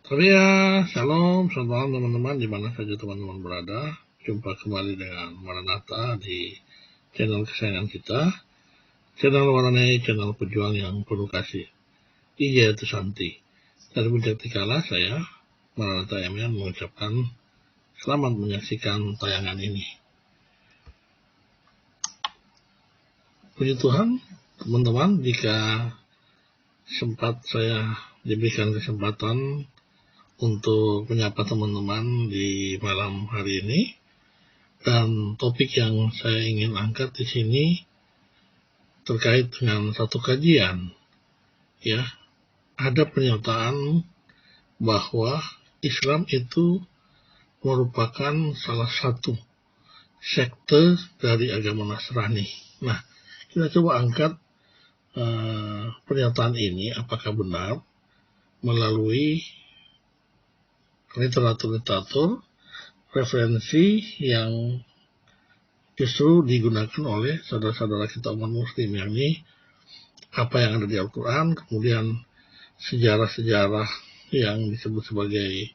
Ya, shalom, selamat malam teman-teman, di mana saja teman-teman berada. Jumpa kembali dengan Maranatha di channel kesayangan kita, channel Warnai, channel pejuang yang penuh kasih. Iya itu Santi. Dari Puncak Tikala, saya Maranatha MN mengucapkan selamat menyaksikan tayangan ini. Puji Tuhan, teman-teman, jika sempat saya diberikan kesempatan untuk menyapa teman-teman di malam hari ini, dan topik yang saya ingin angkat di sini terkait dengan satu kajian. Ya, ada pernyataan bahwa Islam itu merupakan salah satu sekte dari agama Nasrani. Nah, kita coba angkat pernyataan ini apakah benar melalui literatur referensi yang justru digunakan oleh saudara-saudara kita umat muslim, yakni apa yang ada di Al-Quran, kemudian sejarah-sejarah yang disebut sebagai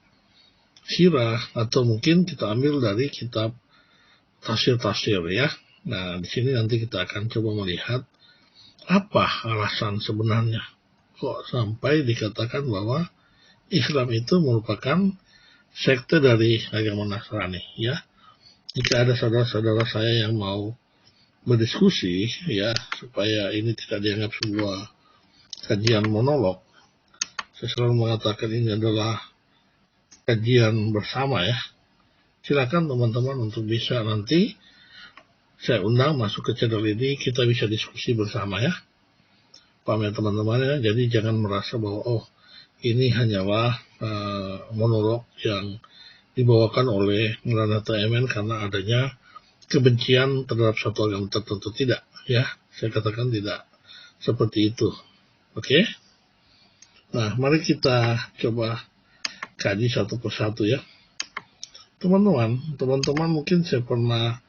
sirah, atau mungkin kita ambil dari kitab tafsir-tafsir ya. Nah, di sini nanti kita akan coba melihat apa alasan sebenarnya kok sampai dikatakan bahwa Islam itu merupakan sekte dari agama Nasrani ya. Jika ada saudara-saudara saya yang mau berdiskusi ya, supaya ini tidak dianggap sebuah kajian monolog, saya selalu mengatakan ini adalah kajian bersama ya. Silakan teman-teman untuk bisa nanti saya undang masuk ke channel ini, kita bisa diskusi bersama ya. Paham ya teman-teman ya. Jadi jangan merasa bahwa ini hanyalah monolog yang dibawakan oleh Maranatha MN karena adanya kebencian terhadap satu agama tertentu. Tidak ya, saya katakan tidak seperti itu. Oke? Nah, mari kita coba kaji satu persatu ya. Teman-teman mungkin saya pernah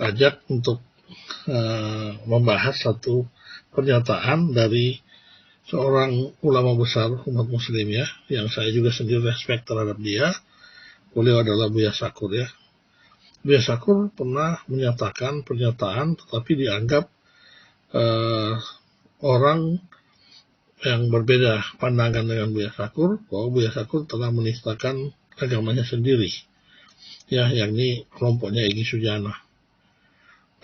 ajak untuk membahas satu pernyataan dari seorang ulama besar umat muslim ya, yang saya juga sendiri respect terhadap dia. Beliau adalah Buya Syakur ya. Buya Syakur pernah menyatakan pernyataan tetapi dianggap orang yang berbeda pandangan dengan Buya Syakur, bahwa Buya Syakur telah menistakan agamanya sendiri ya, yakni kelompoknya Egy Sujana.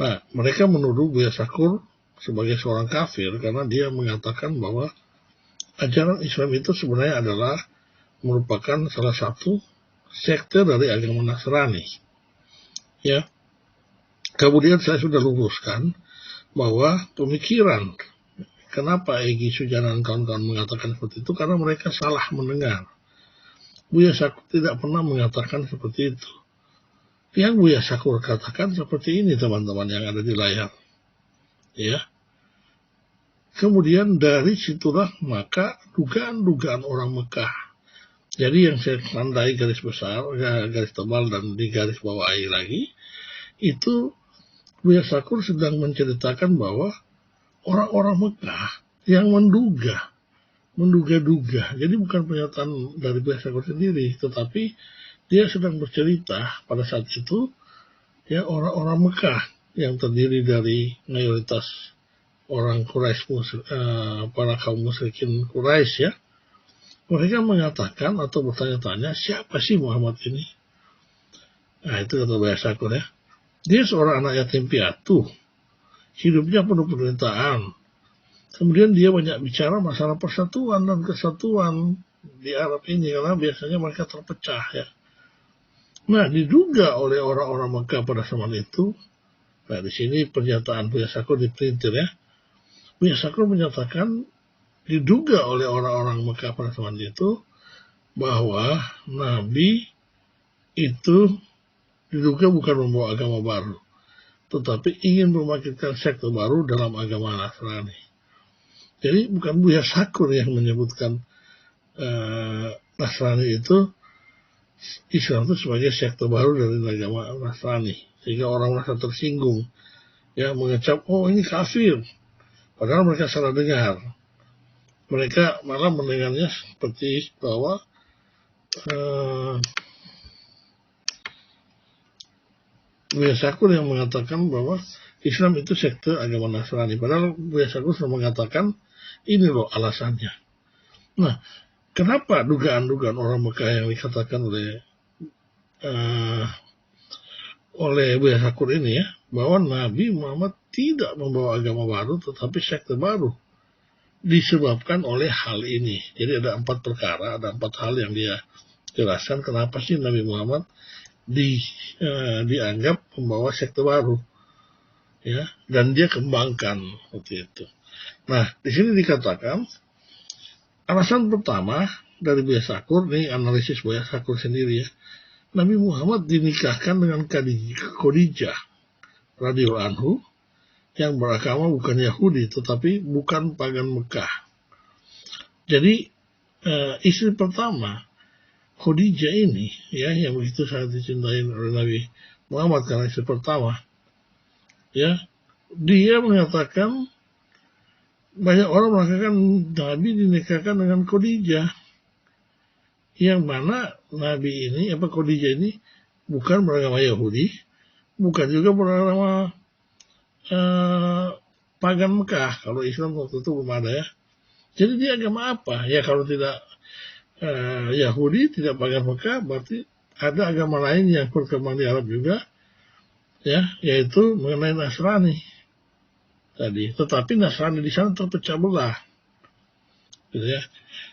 Nah, mereka menuduh Buya Syakur sebagai seorang kafir karena dia mengatakan bahwa ajaran Islam itu sebenarnya adalah merupakan salah satu sekte dari agama Nasrani. Ya. Kemudian saya sudah luruskan bahwa pemikiran kenapa Egy Sujana dan kawan-kawan mengatakan seperti itu karena mereka salah mendengar. Buya Syakur tidak pernah mengatakan seperti itu. Yang Buya Syakur katakan seperti ini teman-teman yang ada di layar. Ya. Kemudian dari situlah maka dugaan-dugaan orang Mekah. Jadi yang saya tandai garis besar, garis tebal dan di garis bawahi lagi, itu Buya Syakur sedang menceritakan bahwa orang-orang Mekah yang menduga-duga. Jadi bukan pernyataan dari Buya Syakur sendiri, tetapi dia sedang bercerita pada saat itu ya, orang-orang Mekah yang terdiri dari mayoritas orang Quraisy, para kaum musyrikin Quraisy ya, mereka mengatakan atau bertanya-tanya, siapa sih Muhammad ini? Nah, itu kata Buya Syakur ya. Dia seorang anak yatim piatu, hidupnya penuh penderitaan. Kemudian dia banyak bicara masalah persatuan dan kesatuan di Arab ini, karena biasanya mereka terpecah ya. Nah, diduga oleh orang-orang Mekah pada zaman itu. Nah, di sini pernyataan Buya Syakur dipelintir ya. Buya Syakur menyatakan diduga oleh orang-orang Mekah pada zaman itu bahwa Nabi itu diduga bukan membawa agama baru, tetapi ingin membangkitkan sekte baru dalam agama Nasrani. Jadi bukan Buya Syakur yang menyebutkan Nasrani itu, Islam itu sebagai sekte baru dari agama Nasrani, sehingga orang merasa tersinggung ya, mengecap ini kafir, padahal mereka salah dengar. Mereka malah mendengarnya seperti bahwa Buya Syakur yang mengatakan bahwa Islam itu sekte agama Nasrani. Padahal Buya Syakur sudah mengatakan ini loh alasannya. Nah, kenapa dugaan-dugaan orang Mekah yang dikatakan oleh Buya Syakur ini ya, bahwa Nabi Muhammad tidak membawa agama baru tetapi sekte baru, disebabkan oleh hal ini. Jadi ada 4 perkara, ada 4 hal yang dia jelaskan kenapa sih Nabi Muhammad dianggap membawa sekte baru, ya, dan dia kembangkan seperti itu. Nah, di sini dikatakan alasan pertama dari Buya Syakur, ini analisis Buya Syakur sendiri ya, Nabi Muhammad dinikahkan dengan Khadijah radhiyallahu anhu yang beragama bukan Yahudi tetapi bukan pagan Mekah. Jadi istri pertama Khadijah ini ya, yang begitu sangat dicintai oleh Nabi Muhammad karena istri pertama ya, dia mengatakan banyak orang mengatakan Nabi dinikahkan dengan Khadijah, yang mana Nabi ini Khadijah ini bukan beragama Yahudi, bukan juga beragama pagan Mekah. Kalau Islam waktu itu belum ada ya. Jadi dia agama apa? Ya kalau tidak Yahudi, tidak pagan Mekah, berarti ada agama lain yang berkembang di Arab juga, ya, yaitu mengenai Nasrani tadi. Tetapi Nasrani di sana terpecah belah, gitu ya.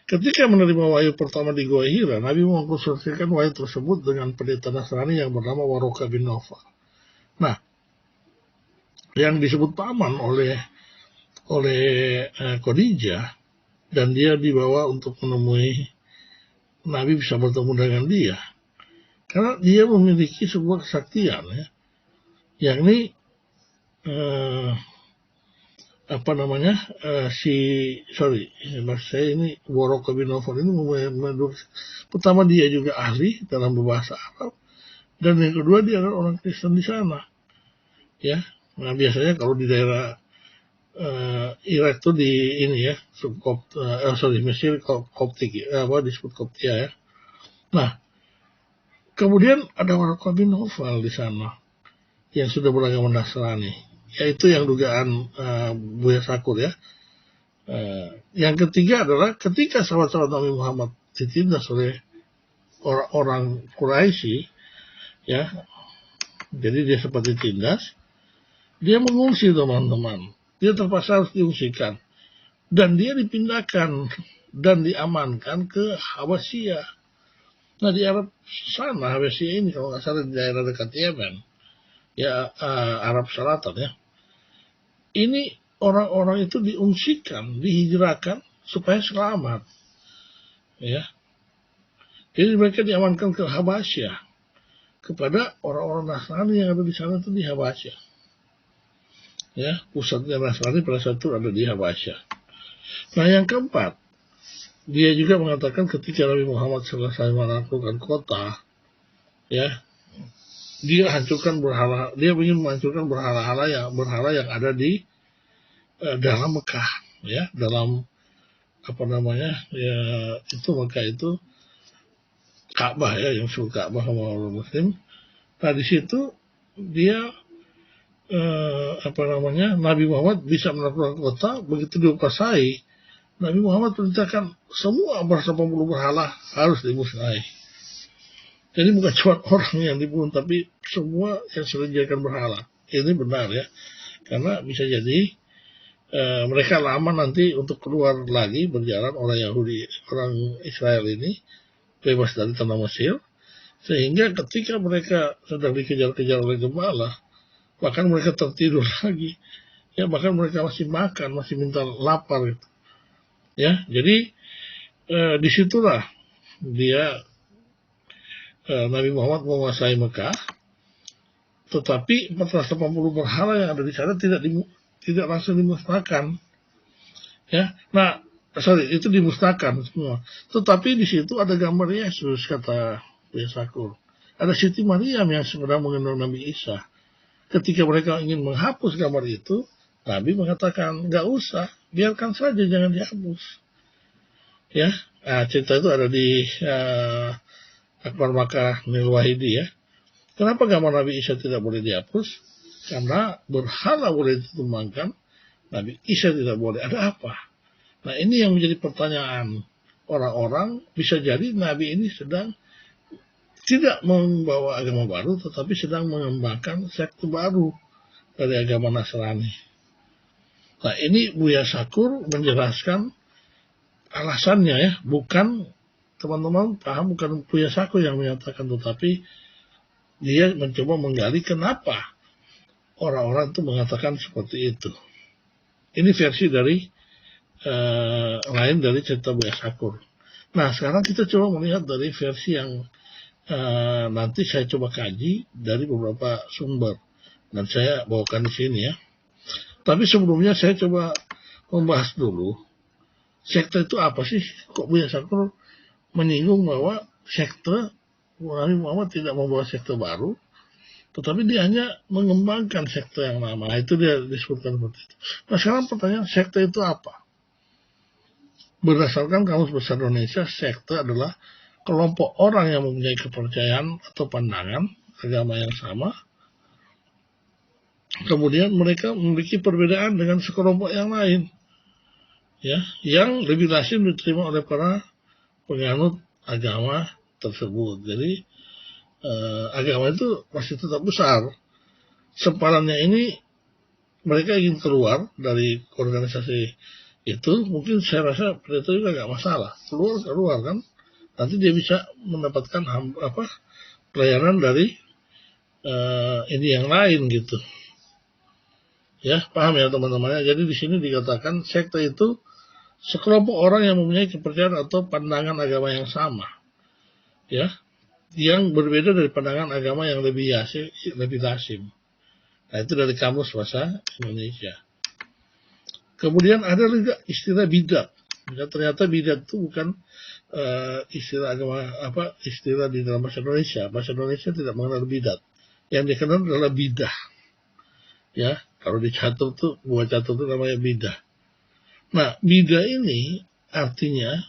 Ketika menerima wahyu pertama di Gua Hira, Nabi mengkonsultasikan wahyu tersebut dengan pendeta Nasrani yang bernama Warokah bin Nawfal. Nah, yang disebut paman oleh Khadijah, dan dia dibawa untuk menemui Nabi bisa bertemu dengan dia karena dia memiliki sebuah kesaktian ya, yakni saya ini Warokah bin Nawfal ini pertama dia juga ahli dalam berbahasa Arab, dan yang kedua dia adalah orang Kristen di sana ya. Nah biasanya kalau di daerah Irak itu di ini ya, Mesir Koptik ya, disebut Koptia ya. Nah, kemudian ada Warokah bin Nawfal di sana yang sudah beragama Nasrani, yaitu yang dugaan Buya Syakur ya. Yang ketiga adalah ketika sahabat-sahabat Nabi Muhammad ditindas oleh orang Quraisy ya, jadi dia sempat ditindas, dia mengungsi teman-teman. Dia terpaksa harus diungsikan. Dan dia dipindahkan dan diamankan ke Habasyah. Nah di Arab sana, Habasyah ini kalau nggak salah di daerah dekat Yemen. Ya Arab Selatan ya. Ini orang-orang itu diungsikan, dihijrahkan supaya selamat. Ya. Jadi mereka diamankan ke Habasyah. Kepada orang-orang Nasrani yang ada di sana itu di Habasyah. Ya, pusatnya Nasrani pada saat itu ada di Habasyah. Nah yang keempat, dia juga mengatakan ketika Nabi Muhammad selesai menaklukkan kota, ya, dia ingin menghancurkan berhala yang ada di dalam Mekah, ya, dalam ya, itu Mekah itu Ka'bah ya, yang disebut Ka'bah sama orang Muslim. Nah di situ dia Nabi Muhammad bisa menaklukkan kota. Begitu dikuasai, Nabi Muhammad perintahkan semua 80 berhala harus dimusnahi. Jadi bukan cuma orang yang dibunuh, tapi semua yang sudah dijadikan berhala. Ini benar ya, karena bisa jadi mereka lama nanti untuk keluar lagi berjalan orang Israel ini bebas dari tanah Mesir, sehingga ketika mereka sedang dikejar-kejar oleh gembala, bahkan mereka tertidur lagi, ya, bahkan mereka masih makan, masih minta lapar gitu. Ya, jadi disitulah dia Nabi Muhammad menguasai Mekah, tetapi 480 berhala yang ada di sana tidak langsung dimusnahkan. Ya, nah, itu dimusnahkan semua. Tetapi di situ ada gambar Yesus, kata Buya Syakur. Ada Siti Maryam yang sedang mengenal Nabi Isa. Ketika mereka ingin menghapus gambar itu, Nabi mengatakan, nggak usah, biarkan saja, jangan dihapus. Ya, cerita itu ada di Akbar Makarahil Wahidi ya. Kenapa gambar Nabi Isa tidak boleh dihapus? Karena berhala boleh ditumbangkan, Nabi Isa tidak boleh. Ada apa? Nah, ini yang menjadi pertanyaan orang-orang. Bisa jadi Nabi ini sedang tidak membawa agama baru, tetapi sedang mengembangkan sekte baru dari agama Nasrani. Nah, ini Buya Syakur menjelaskan alasannya ya, bukan teman-teman paham, bukan Buya Syakur yang menyatakan, tetapi dia mencoba menggali kenapa orang-orang itu mengatakan seperti itu. Ini versi dari lain dari cerita Buya Syakur. Nah, sekarang kita coba melihat dari versi yang nanti saya coba kaji dari beberapa sumber dan saya bawakan di sini ya. Tapi sebelumnya saya coba membahas dulu sekte itu apa sih? Kok Buya Syakur menyinggung bahwa sekte Nabi Muhammad tidak membawa sekte baru, tetapi dia hanya mengembangkan sekte yang lama. Nah, itu dia disebutkan seperti itu. Nah, sekarang pertanyaan, sekte itu apa? Berdasarkan Kamus Besar Indonesia, sekte adalah kelompok orang yang mempunyai kepercayaan atau pandangan agama yang sama, kemudian mereka memiliki perbedaan dengan sekelompok yang lain, ya, yang lebih lazim diterima oleh para penganut agama tersebut. Jadi agama itu masih tetap besar. Sempalannya ini mereka ingin keluar dari organisasi itu, mungkin saya rasa itu juga nggak masalah. Keluar kan, nanti dia bisa mendapatkan pelayanan dari ini yang lain gitu. Ya, paham ya teman-temannya. Jadi di sini dikatakan sekte itu sekelompok orang yang mempunyai kepercayaan atau pandangan agama yang sama, ya, yang berbeda dari pandangan agama yang lebih lazim. Nah, itu dari Kamus Bahasa Indonesia. Kemudian ada juga istilah bidat. Ya, ternyata bidat itu bukan istilah agama istilah di dalam bahasa Indonesia. Bahasa Indonesia tidak mengenal bidat. Yang dikenal adalah bidah. Ya, kalau dicatur tuh, buat catur itu namanya bidah. Nah, bidah ini artinya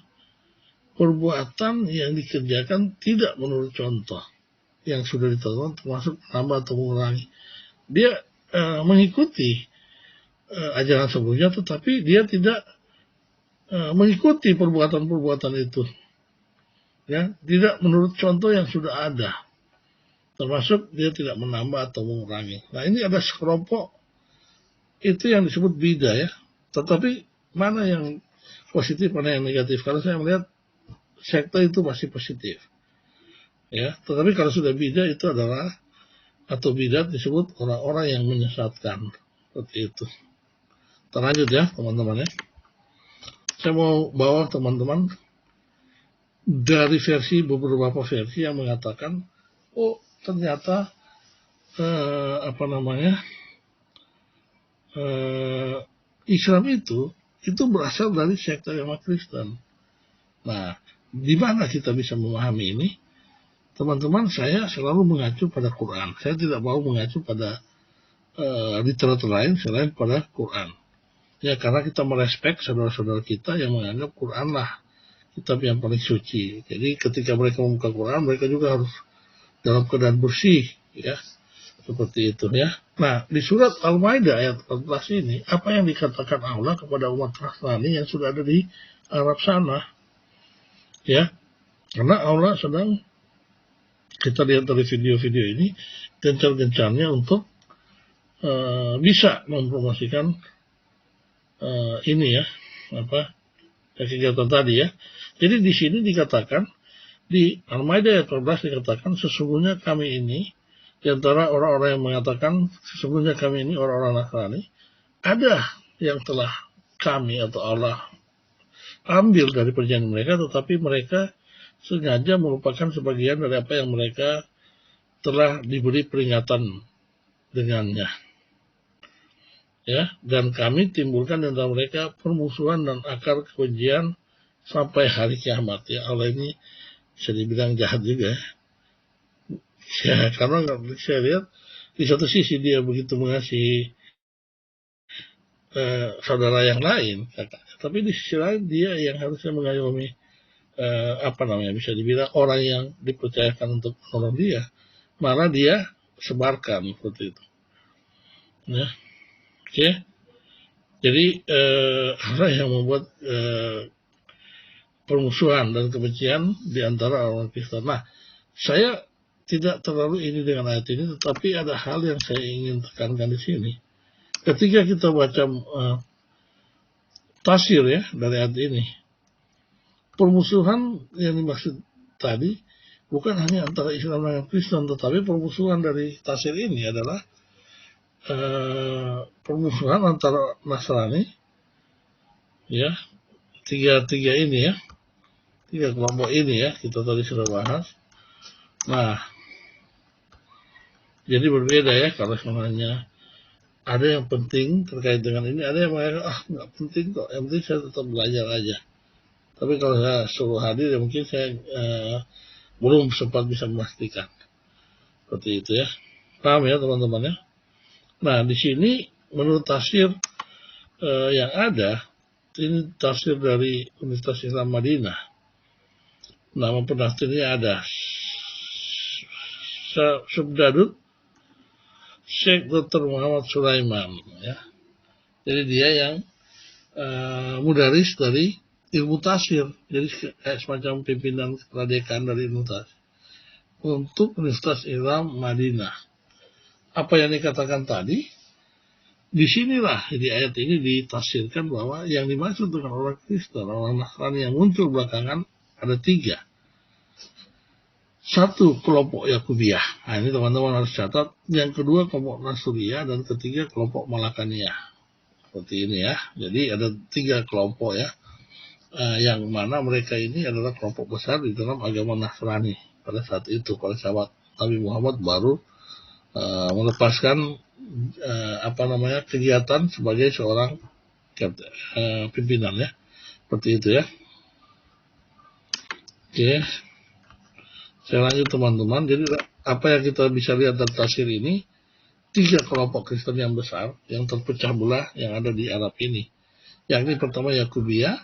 perbuatan yang dikerjakan tidak menurut contoh yang sudah ditonton, termasuk menambah atau mengurangi. Dia mengikuti ajaran sebelumnya, tetapi dia tidak mengikuti perbuatan-perbuatan itu, ya, tidak menurut contoh yang sudah ada, termasuk dia tidak menambah atau mengurangi. Nah, ini ada sekelompok itu yang disebut bidah ya. Tetapi mana yang positif, mana yang negatif? Kalau saya melihat sekte itu masih positif, ya. Tetapi kalau sudah bidah itu adalah, atau bidat disebut orang-orang yang menyesatkan, seperti itu. Terlanjut ya teman-teman ya. Saya mau bawa teman-teman dari beberapa versi yang mengatakan, oh ternyata Islam itu berasal dari sekte agama Kristen. Nah, di mana kita bisa memahami ini? Teman-teman, saya selalu mengacu pada Quran. Saya tidak mau mengacu pada literatur lain selain pada Quran. Ya, karena kita merespek saudara-saudara kita yang menganggap Quran lah kitab yang paling suci. Jadi ketika mereka membuka Quran, mereka juga harus dalam keadaan bersih, ya. Seperti itu ya. Nah, di surat Al-Maidah ayat 14 ini, apa yang dikatakan Allah kepada umat Nasrani yang sudah ada di Arab sana? Ya, karena Allah sedang, kita lihat dari video-video ini, gencar-gencarnya untuk bisa mempromosikan ini ya, kegiatan tadi ya. Jadi di sini dikatakan, di Al-Maidah ayat 14 dikatakan, sesungguhnya kami ini, di antara orang-orang yang mengatakan sesungguhnya kami ini orang-orang Nasrani, ada yang telah kami atau Allah ambil dari perjanjian mereka, tetapi mereka sengaja melupakan sebagian dari apa yang mereka telah diberi peringatan dengannya. Ya, dan kami timbulkan di antara mereka permusuhan dan akar kebencian sampai hari kiamat. Ya, Allah ini bisa dibilang jahat juga. Ya, karena saya lihat di satu sisi dia begitu mengasihi saudara yang lain, tapi di sisi lain dia yang harusnya mengayomi bisa dibilang orang yang dipercayakan untuk menolong dia, malah dia sebarkan seperti itu. Ya, oke. Jadi orang yang membuat permusuhan dan kebencian di antara orang Kristen. Nah, saya tidak terlalu ini dengan ayat ini, tetapi ada hal yang saya ingin tekankan di sini. Ketika kita baca tafsir ya dari ayat ini, permusuhan yang dimaksud tadi bukan hanya antara Islam dan Kristen, tetapi permusuhan dari tafsir ini adalah permusuhan antara Nasrani, ya, tiga ini ya, tiga kelompok ini ya, kita tadi sudah bahas. Nah, jadi berbeda ya kalau sebenarnya ada yang penting terkait dengan ini, ada yang mengatakan nggak penting kok, yang penting saya tetap belajar aja. Tapi kalau saya suruh hadir, ya mungkin saya belum sempat bisa memastikan seperti itu ya. Paham ya teman-teman ya? Nah, di sini menurut tafsir yang ada, ini tafsir dari Universitas Islam Madinah. Nama penafsirnya ada Subdadud Syekh Dr. Muhammad Sulaiman ya. Jadi dia yang mudaris dari ilmu tafsir, jadi semacam pimpinan kedekan dari ilmu tafsir untuk Universitas Islam Madinah. Apa yang dikatakan tadi, disinilah di ayat ini ditafsirkan bahwa yang dimaksud dengan orang Kristen, orang Nasrani yang muncul belakangan ada tiga. Satu, kelompok Yakubiyah. Nah, ini teman-teman harus catat. Yang kedua, kelompok Nasriyah, dan ketiga, kelompok Malakaniyah. Seperti ini ya. Jadi ada tiga kelompok ya. Yang mana mereka ini adalah kelompok besar di dalam agama Nasrani pada saat itu, pada sahabat Nabi Muhammad baru melepaskan kegiatan sebagai seorang pimpinan ya, seperti itu ya. Oke, saya lanjut teman-teman. Jadi apa yang kita bisa lihat dari tafsir ini, tiga kelompok Kristen yang besar yang terpecah belah yang ada di Arab ini, yakni pertama Yakubiyah,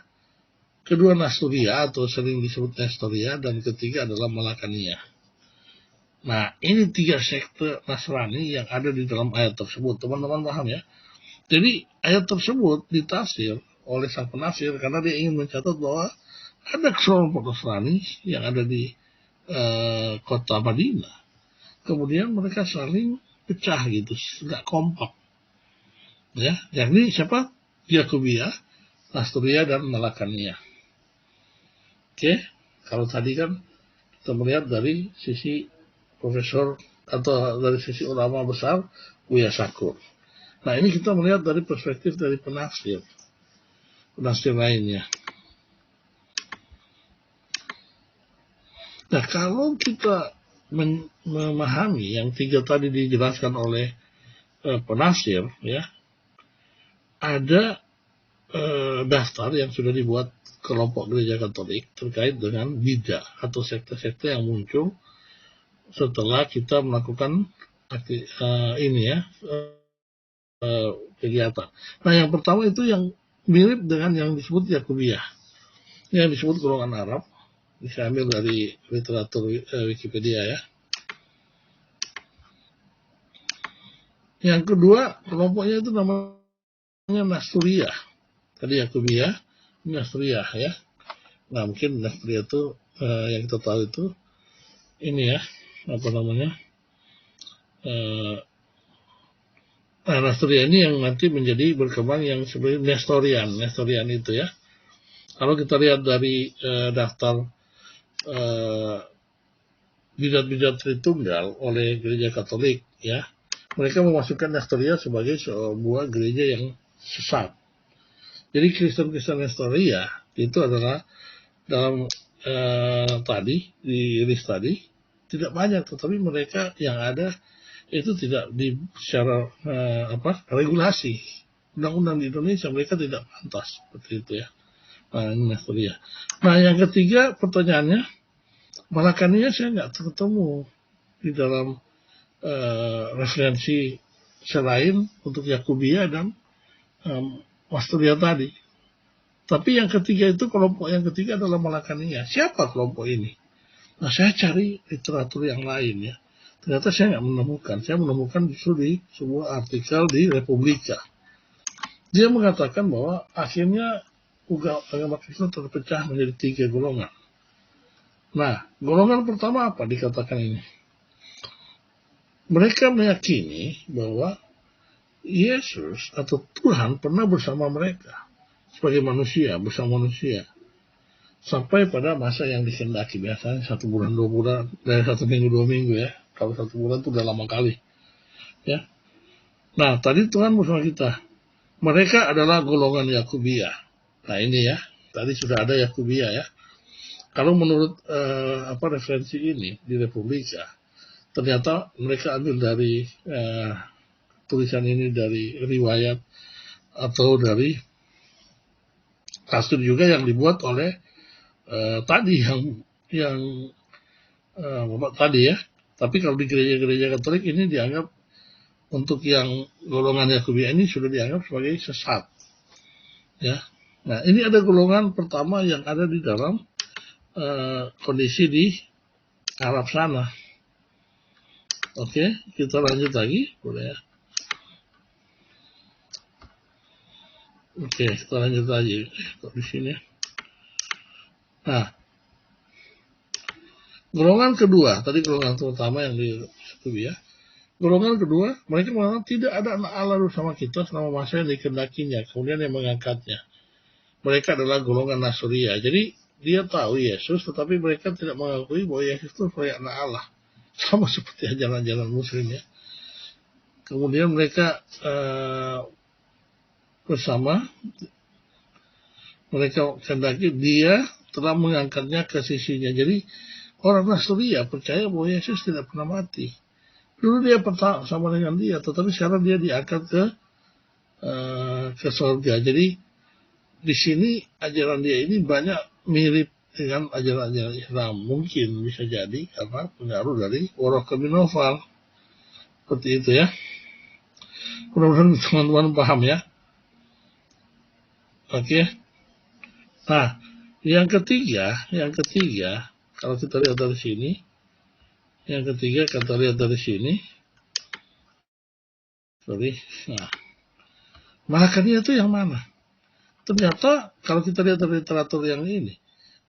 kedua Nasriyah atau sering disebut Nestoria, dan ketiga adalah Malakaniyah. Nah, ini tiga sekte Nasrani yang ada di dalam ayat tersebut. Teman-teman paham ya? Jadi ayat tersebut ditafsir oleh sang penafsir karena dia ingin mencatat bahwa ada kelompok Nasrani yang ada di kota Madinah. Kemudian mereka saling pecah gitu, nggak kompak. Ya, yakni siapa? Yakubiyah, Nasriyah, dan Malakaniyah. Oke, kalau tadi kan kita melihat dari sisi profesor atau dari sisi ulama besar Buya Syakur. Nah, ini kita melihat dari perspektif dari penafsir lainnya. Nah, kalau kita memahami yang tiga tadi dijelaskan oleh penafsir, ya, ada daftar yang sudah dibuat kelompok gereja Katolik terkait dengan bidah atau sekte-sekte yang muncul setelah kita melakukan kegiatan. Nah, yang pertama itu yang mirip dengan yang disebut Yakubiyah, yang disebut golongan Arab, bisa ambil dari literatur Wikipedia ya. Yang kedua kelompoknya itu namanya Nasriyah. Tadi Yakubiyah, Nasriyah ya. Nah, mungkin Nasriyah itu yang kita tahu itu ini ya, Nasriyah ini yang nanti menjadi berkembang yang sebenarnya Nestorian itu ya. Kalau kita lihat dari daftar bidat-bidat Tritunggal oleh gereja Katolik ya, mereka memasukkan Nestoria sebagai sebuah gereja yang sesat. Jadi Kristen-Kristen Nestoria itu adalah dalam tadi di list tadi tidak banyak, tetapi mereka yang ada itu tidak secara regulasi undang-undang di Indonesia mereka tidak pantas seperti itu ya. Nestoria. Nah, yang ketiga pertanyaannya, Malakaniyah saya nggak ketemu di dalam referensi selain untuk Yakubiyah dan Nasriyah tadi. Tapi yang ketiga itu, kelompok yang ketiga adalah Malakaniyah. Siapa kelompok ini? Nah, saya cari literatur yang lain ya. Ternyata saya nggak menemukan. Saya menemukan justru di sebuah artikel di Republika. Dia mengatakan bahwa akhirnya agama Kristen terpecah menjadi 3 golongan. Nah, golongan pertama apa dikatakan ini? Mereka meyakini bahwa Yesus atau Tuhan pernah bersama mereka sebagai manusia, bersama manusia, sampai pada masa yang dikehendaki. Biasanya 1 bulan 2 bulan, dari 1 minggu 2 minggu ya. Kalau 1 bulan itu udah lama kali ya. Nah, tadi Tuhan bersama kita. Mereka adalah golongan Yakubia. Nah ini ya, tadi sudah ada Yakubia ya. Kalau menurut referensi ini di Republika, ternyata mereka ambil dari tulisan ini dari riwayat atau dari kasut juga yang dibuat oleh tadi yang Bapak tadi ya. Tapi kalau di gereja-gereja Katolik ini dianggap untuk yang golongan Yakubia ini sudah dianggap sebagai sesat. Ya. Nah, ini ada golongan pertama yang ada di dalam kondisi di Arab sana. Oke, kita lanjut lagi, boleh ya? Oke, kita lanjut lagi. Kok di sini? Nah, golongan kedua, tadi golongan pertama yang di Yakubia. Golongan kedua, mereka mengatakan tidak ada anak Allah bersama kita selama masa yang dikehendakinya, kemudian yang mengangkatnya. Mereka adalah golongan Nasriyah. Jadi dia tahu Yesus, tetapi mereka tidak mengakui bahwa Yesus itu sebagai anak Allah. Sama seperti ajaran-ajaran Muslim ya. Kemudian mereka bersama, mereka kehendaki dia telah mengangkatnya ke sisinya. Jadi orang Nasriyah percaya bahwa Yesus tidak pernah mati. Dulu dia pernah sama dengan dia, tetapi sekarang dia diangkat ke surga. Jadi di sini ajaran dia ini banyak mirip dengan ajaran-ajaran Islam. Mungkin bisa jadi karena pengaruh dari Waraka bin Nawfal. Seperti itu ya. Mudah-mudahan teman-teman paham ya. Oke. Nah, yang ketiga, kalau kita lihat dari sini, Nah, Malakaniyah itu yang mana? Ternyata kalau kita lihat dari literatur yang ini,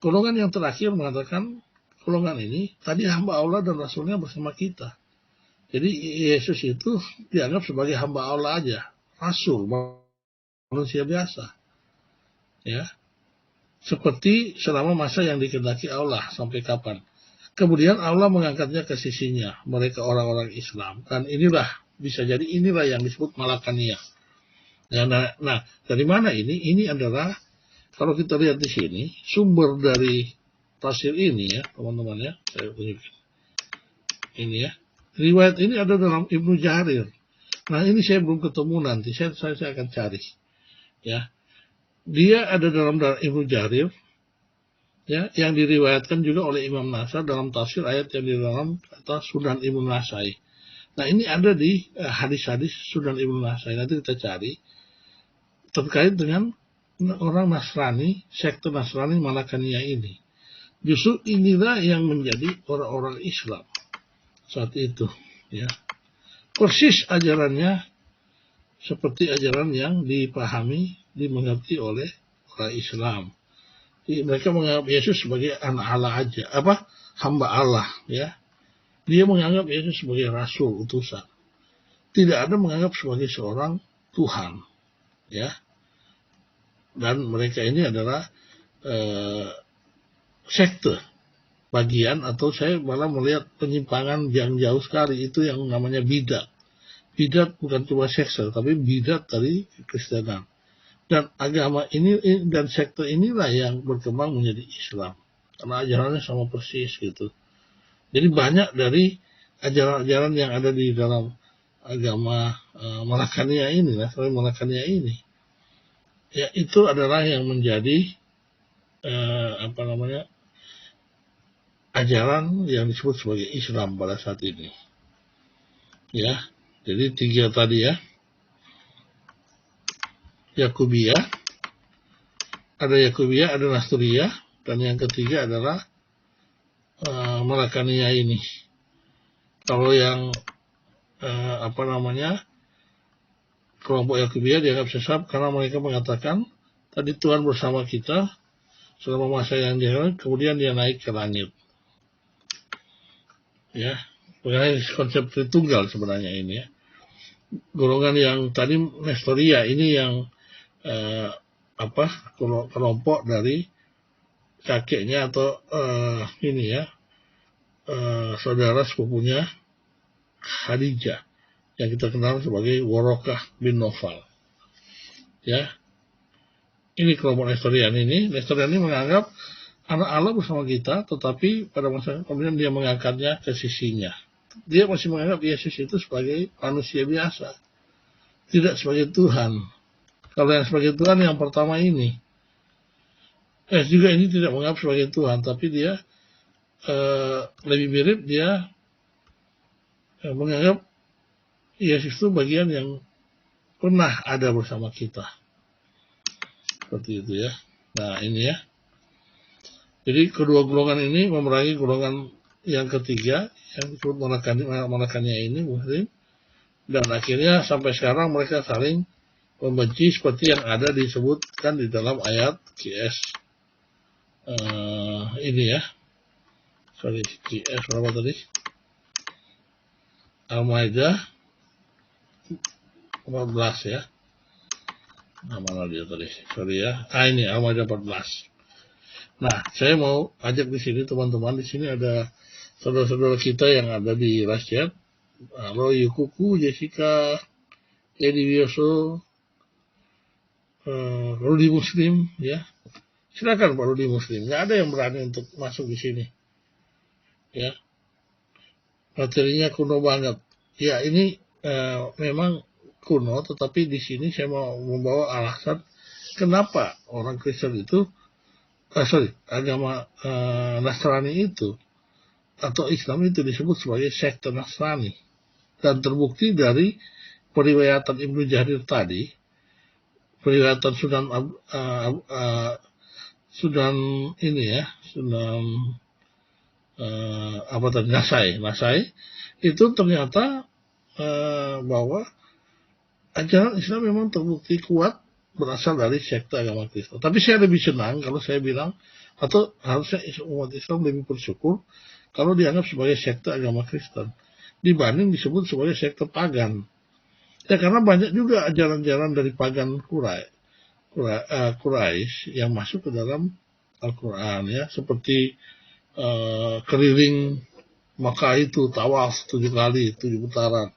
golongan yang terakhir mengatakan golongan ini tadi hamba Allah dan Rasulnya bersama kita. Jadi Yesus itu dianggap sebagai hamba Allah aja, Rasul, manusia biasa. Ya, seperti selama masa yang dikehendaki Allah sampai kapan. Kemudian Allah mengangkatnya ke sisinya, mereka orang-orang Islam. Dan inilah, bisa jadi inilah yang disebut Malakaniyah. Ya, nah, dari mana ini? Ini adalah, kalau kita lihat di sini, sumber dari tafsir ini ya, teman-teman ya, saya tunjukin. Ini ya, riwayat ini ada dalam Ibnu Jarir. Nah, ini saya belum ketemu nanti, saya akan cari. Ya, dia ada dalam Ibnu Jarir, ya, yang diriwayatkan juga oleh Imam Nasai dalam tafsir ayat yang di dalam kata Sunan Ibnu Nasai. Nah, ini ada di hadis-hadis Sunan Ibnu Nasai. Nanti kita cari terkait dengan orang Nasrani, sekte Nasrani Malakaniyah ini. Justru inilah yang menjadi orang-orang Islam saat itu, ya. Persis ajarannya seperti ajaran yang dipahami, dimengerti oleh orang Islam. Jadi mereka menganggap Yesus sebagai anak Allah aja, hamba Allah, ya. Dia menganggap Yesus sebagai rasul, utusan. Tidak ada menganggap sebagai seorang Tuhan, ya. Dan mereka ini adalah sekte bagian, atau saya malah melihat penyimpangan yang jauh sekali, itu yang namanya bidat. Bidat bukan cuma sekte, tapi bidat dari Kristenan. Dan agama ini dan sekte inilah yang berkembang menjadi Islam, karena ajarannya sama persis gitu. Jadi banyak dari ajaran-ajaran yang ada di dalam agama Malakaniyah ini, Malakaniyah ini, ya, itu adalah yang menjadi ajaran yang disebut sebagai Islam pada saat ini. Ya, jadi 3 tadi ya. Yakubiyah, ada Yakubiyah, ada Nasturiyah, dan yang ketiga adalah Malakaniyah ini. Kalau yang kelompok Yakubiyah dianggap sesat karena mereka mengatakan tadi Tuhan bersama kita selama masa yang dia, kemudian dia naik ke langit. Ya, mengenai konsep Tritunggal sebenarnya ini ya. Golongan yang tadi Nestoria ini yang kelompok dari kakeknya atau saudara sepupunya Khadijah yang kita kenal sebagai Warokah bin Nawfal. Ya, ini kelompok Nestorian ini. Nestorian ini menganggap anak Allah bersama kita, tetapi pada masa kemudian dia mengangkatnya ke sisinya. Dia masih menganggap Yesus itu sebagai manusia biasa, tidak sebagai Tuhan. Kalau yang sebagai Tuhan yang pertama ini, juga ini tidak menganggap sebagai Tuhan, tapi dia lebih mirip dia menganggap Yesus itu bagian yang pernah ada bersama kita. Seperti itu ya. Nah ini ya. Jadi kedua golongan ini memerangi golongan yang ketiga yang disebut Malakaniyah ini Muslim. Dan akhirnya sampai sekarang mereka saling membenci seperti yang ada disebutkan di dalam ayat QS ini ya. QS berapa tadi? Al-Maidah 14 ya. Nah, mana dia tadi? Ini Al-Maidah 14. Nah, saya mau ajak di sini teman-teman, di sini ada saudara-saudara kita yang ada di Rasyad, Roy Yukuku, Jessica, Edi Wioso, Rudi Muslim, ya. Silakan Pak Rudi Muslim. Nggak ada yang berani untuk masuk di sini, ya. Materinya kuno banget. Ya, ini memang kuno, tetapi di sini saya mau membawa alasan kenapa orang Kristen itu agama Nasrani itu atau Islam itu disebut sebagai sekte Nasrani, dan terbukti dari periwayatan Ibnu Jarir tadi, periwayatan Sunan ini ya, Sunan Nasai itu ternyata bahwa ajaran Islam memang terbukti kuat berasal dari sekte agama Kristen. Tapi saya lebih senang kalau saya bilang, atau harusnya umat Islam lebih bersyukur kalau dianggap sebagai sekte agama Kristen dibanding disebut sebagai sekte pagan. Ya karena banyak juga ajaran-ajaran dari pagan Quraisy yang masuk ke dalam Al-Quran ya, seperti keliling Makkah itu tawaf 7 kali 7 putaran.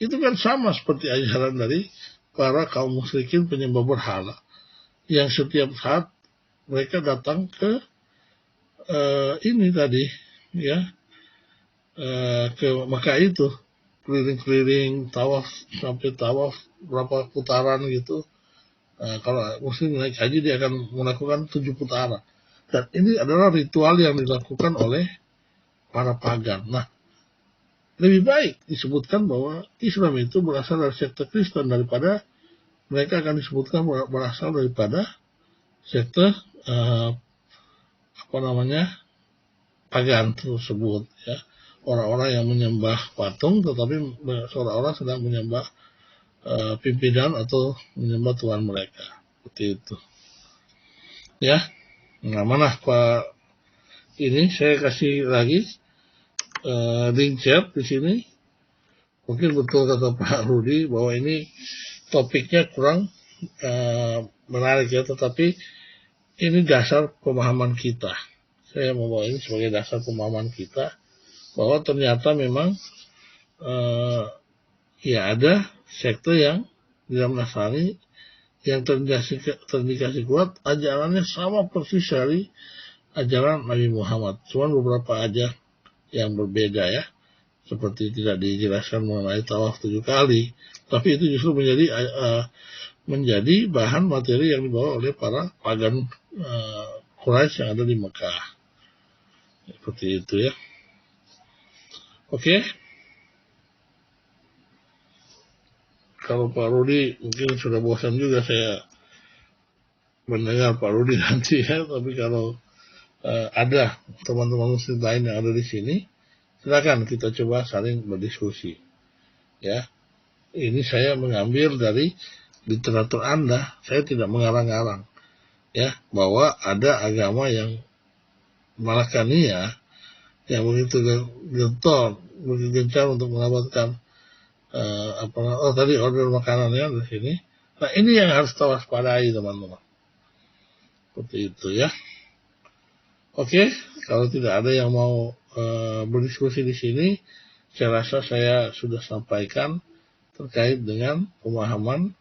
Itu kan sama seperti ajaran dari para kaum musyrikin penyembah berhala yang setiap saat mereka datang ke ini tadi ya, ke Makkah itu keliling-keliling tawaf sampai tawaf berapa putaran gitu. Kalau muslim naik haji dia akan melakukan 7 putaran, dan ini adalah ritual yang dilakukan oleh para pagan. Nah, lebih baik disebutkan bahwa Islam itu berasal dari sekte Kristen daripada mereka akan disebutkan berasal daripada sekte pagan tersebut ya. Orang-orang yang menyembah patung tetapi seorang-orang sedang menyembah pimpinan atau menyembah Tuhan mereka. Seperti itu ya. Nah, mana Pak ini saya kasih lagi link chat di sini. Mungkin betul kata Pak Rudi bahwa ini topiknya kurang menarik ya, tetapi ini dasar pemahaman kita. Saya membawa ini sebagai dasar pemahaman kita bahwa ternyata memang ya ada sekte yang di dalam Nasrani yang terindikasi kuat ajarannya sama persis dari ajaran Nabi Muhammad. Cuman beberapa aja yang berbeda ya. Seperti tidak dijelaskan mengenai tawaf 7 kali. Tapi itu justru menjadi bahan materi yang dibawa oleh para pagan Quraisy yang ada di Mekah. Seperti itu ya. Oke. Kalau Pak Rudi mungkin sudah bosan juga saya mendengar Pak Rudi nanti ya, tapi kalau ada teman-teman muslim lain yang ada di sini, silakan kita coba saling berdiskusi. Ya, ini saya mengambil dari literatur Anda, saya tidak mengarang-arang. Ya, bahwa ada agama yang Malakania yang begitu gencar untuk mendapatkan tadi order makanannya di sini. Nah, ini yang harus kita waspadai, teman-teman. Seperti itu ya. Oke, kalau tidak ada yang mau berdiskusi di sini, saya rasa saya sudah sampaikan terkait dengan pemahaman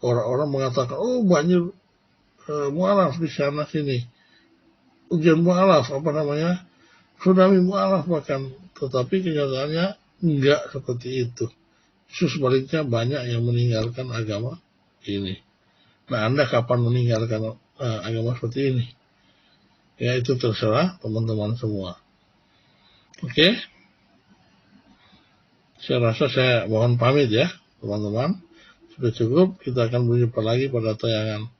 orang-orang mengatakan, oh banjir mualaf di sana sini, hujan mualaf tsunami mualaf bahkan, tetapi kenyataannya enggak seperti itu. Justru sebaliknya banyak yang meninggalkan agama ini. Nah, Anda kapan meninggalkan agama seperti ini? Ya, itu terserah teman-teman semua. Oke, saya rasa saya mohon pamit ya teman-teman. Sudah cukup, kita akan berjumpa lagi pada tayangan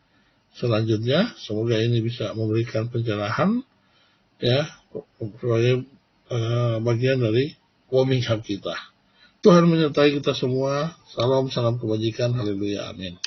selanjutnya. Semoga ini bisa memberikan pencerahan ya sebagai bagian dari warming up kita. Tuhan menyertai kita semua. Salam kebajikan. Haleluya. Amin.